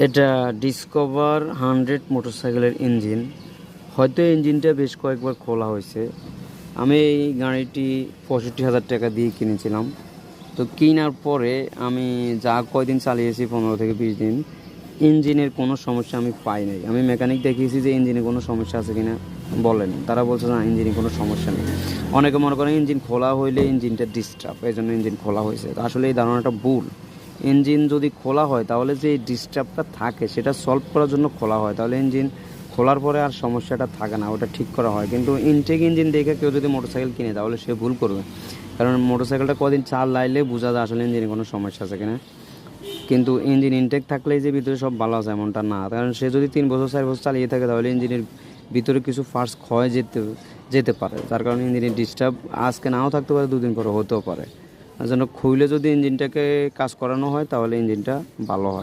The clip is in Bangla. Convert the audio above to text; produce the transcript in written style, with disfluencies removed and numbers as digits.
এটা ডিসকভার 100 মোটরসাইকেলের ইঞ্জিন। হয়তো ইঞ্জিনটা বেশ কয়েকবার খোলা হয়েছে। আমি এই গাড়িটি 65,000 টাকা দিয়ে কিনেছিলাম। তো কেনার পরে আমি যা কয়দিন চালিয়েছি 15 থেকে 20 দিন, ইঞ্জিনের কোনো সমস্যা আমি পাই নাই। আমি মেকানিক দেখিয়েছি যে ইঞ্জিনে কোনো সমস্যা আছে কিনা বলেন, তারা বলছে না, ইঞ্জিনে কোনো সমস্যা নেই। অনেকে মনে করেন ইঞ্জিন খোলা হইলে ইঞ্জিনটা ডিস্টার্ব, এই জন্য ইঞ্জিন খোলা হয়েছে। আসলে এই ধারণাটা ভুল। ইঞ্জিন যদি খোলা হয় তাহলে যে ডিস্টার্বটা থাকে সেটা সলভ করার জন্য খোলা হয়, তাহলে ইঞ্জিন খোলার পরে আর সমস্যাটা থাকে না, ওটা ঠিক করা হয়। কিন্তু ইনটেক ইঞ্জিন দেখে কেউ যদি মোটরসাইকেল কিনে তাহলে সে ভুল করবে, কারণ মোটরসাইকেলটা কদিন চাল লাইলে বোঝা যায় আসলে ইঞ্জিনে কোনো সমস্যা আছে কিনা। কিন্তু ইঞ্জিন ইনটেক থাকলেই যে ভিতরে সব ভালো আছে এমনটা না, কারণ সে যদি 3 বছর 4 বছর চালিয়ে থাকে তাহলে ইঞ্জিনের ভিতরে কিছু পার্টস ক্ষয় যেতে যেতে পারে, যার কারণে ইঞ্জিনের ডিস্টার্ব আজকে নাও থাকতে পারে, 2 দিন পরে হতেও পারে। তার জন্য খুলে যদি ইঞ্জিনটাকে কাজ করানো হয় তাহলে ইঞ্জিনটা ভালো হয়।